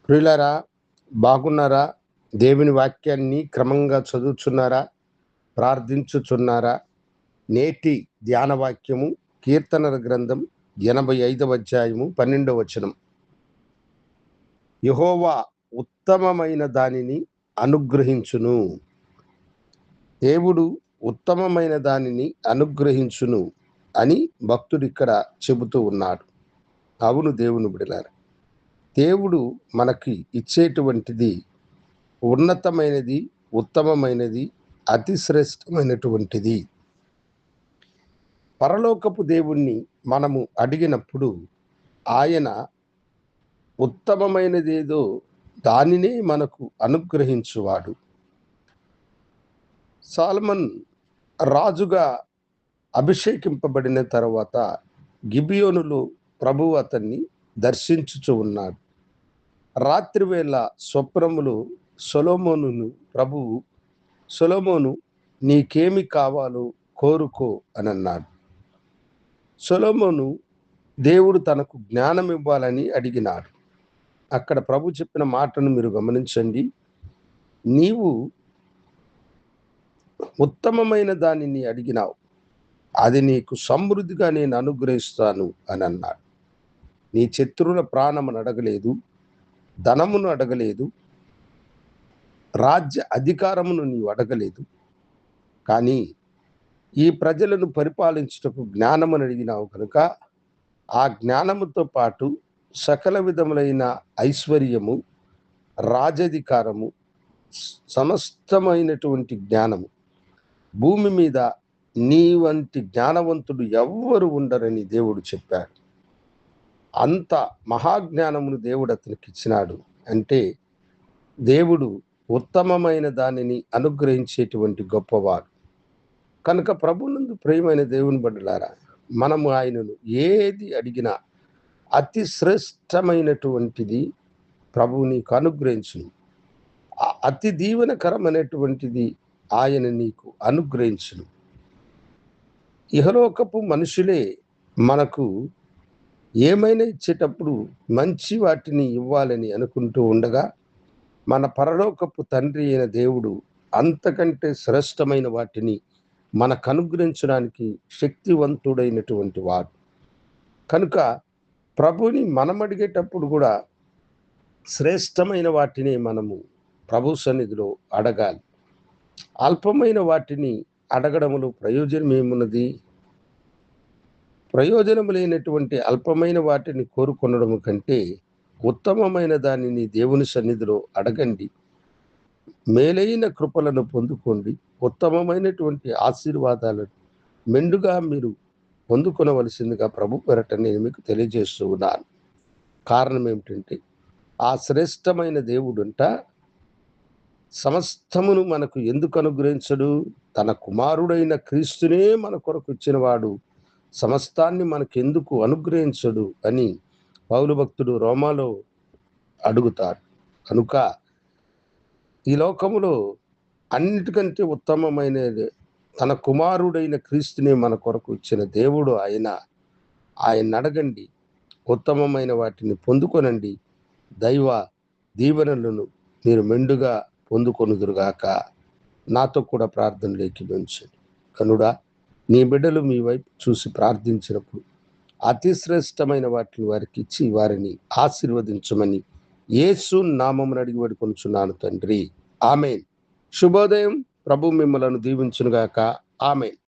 ప్రియులారా, బాగున్నారా? దేవుని వాక్యాన్ని క్రమంగా చదువుచున్నారా? ప్రార్థించుచున్నారా? నేటి ధ్యాన వాక్యము కీర్తనల గ్రంథం 85వ అధ్యాయము 12వ వచనం. యెహోవా ఉత్తమమైన దానిని అనుగ్రహించును. దేవుడు ఉత్తమమైన దానిని అనుగ్రహించును అని భక్తుడు ఇక్కడ చెబుతూ ఉన్నాడు. అవును దేవుని బిడ్డలారా, దేవుడు మనకి ఇచ్చేటువంటిది ఉన్నతమైనది, ఉత్తమమైనది, అతి శ్రేష్టమైనటువంటిది. పరలోకపు దేవుణ్ణి మనము అడిగినప్పుడు ఆయన ఉత్తమమైనదేదో దానినే మనకు అనుగ్రహించువాడు. సాలమన్ రాజుగా అభిషేకింపబడిన తర్వాత గిబియోనులో ప్రభువు అతన్ని దర్శించుచు ఉన్నాడు. రాత్రివేళ స్వప్నములో సొలొమోను నీకేమి కావాలో కోరుకో అని అన్నాడు. సొలొమోను దేవుడు తనకు జ్ఞానం ఇవ్వాలని అడిగినాడు. అక్కడ ప్రభు చెప్పిన మాటను మీరు గమనించండి. నీవు ఉత్తమమైన దానిని అడిగినావు, అది నీకు సమృద్ధిగా నేను అనుగ్రహిస్తాను అని అన్నాడు. నీ శత్రువుల ప్రాణమును అడగలేదు, ధనమును అడగలేదు, రాజ్య అధికారమును నీవు అడగలేదు, కానీ ఈ ప్రజలను పరిపాలించుటకు జ్ఞానమును అడిగినావు కనుక ఆ జ్ఞానముతో పాటు సకల విధములైన ఐశ్వర్యము, రాజధికారము, సమస్తమైనటువంటి జ్ఞానము, భూమి మీద నీ వంటి జ్ఞానవంతుడు ఎవ్వరు ఉండరని దేవుడు చెప్పాడు. అంత మహాజ్ఞానమును దేవుడు అతనికి ఇచ్చినాడు. అంటే దేవుడు ఉత్తమమైన దానిని అనుగ్రహించేటువంటి గొప్పవాడు. కనుక ప్రభునందు ప్రియమైన దేవుని బిడ్డలారా, మనము ఆయనను ఏది అడిగినా అతి శ్రేష్టమైనటువంటిది ప్రభువు నీకు అనుగ్రహించును. అతి దీవెనకరమైనటువంటిది ఆయన నీకు అనుగ్రహించును. ఇహలోకపు మనుషులే మనకు ఏమైనా ఇచ్చేటప్పుడు మంచి వాటిని ఇవ్వాలని అనుకుంటూ ఉండగా, మన పరలోకపు తండ్రి అయిన దేవుడు అంతకంటే శ్రేష్టమైన వాటిని మనకు అనుగ్రహించడానికి శక్తివంతుడైనటువంటి వాడు. కనుక ప్రభుని మనం అడిగేటప్పుడు కూడా శ్రేష్టమైన వాటిని మనము ప్రభు సన్నిధిలో అడగాలి. అల్పమైన వాటిని అడగడంలో ప్రయోజనం ఏమున్నది? ప్రయోజనం లేనటువంటి అల్పమైన వాటిని కోరుకొనడం కంటే ఉత్తమమైన దానిని దేవుని సన్నిధిలో అడగండి. మేలైన కృపలను పొందుకోండి. ఉత్తమమైనటువంటి ఆశీర్వాదాలను మెండుగా మీరు పొందుకొనవలసిందిగా ప్రభు పేరట నేను మీకు తెలియజేస్తూ ఉన్నాను. కారణం ఏమిటంటే, ఆ శ్రేష్టమైన దేవుడంట సమస్తమును మనకు ఎందుకు అనుగ్రహించడు? తన కుమారుడైన క్రీస్తునే మన కొరకు ఇచ్చినవాడు సమస్తాన్ని మనకెందుకు అనుగ్రహించడు అని పౌలు భక్తుడు రోమాలో అడుగుతాడు. కనుక ఈ లోకములో అన్నిటికంటే ఉత్తమమైనది తన కుమారుడైన క్రీస్తునే మన కొరకు ఇచ్చిన దేవుడు ఆయన అడగండి. ఉత్తమమైన వాటిని పొందుకొనండి. దైవ దీవెనలను మీరు మెండుగా పొందుకొనుదురుగాక. నాతో కూడా ప్రార్థనలు ఏకీభవించండి. కనుడా, నీ బిడ్డలు మీ వైపు చూసి ప్రార్థించినప్పుడు అతి శ్రేష్టమైన వాటిని వారికి ఇచ్చి వారిని ఆశీర్వదించమని యేసు నామమున అడిగి వేడుకొనుచున్నాను తండ్రి. ఆమేన్. శుభోదయం. ప్రభు మిమ్మలను దీవించునుగాక. ఆమేన్.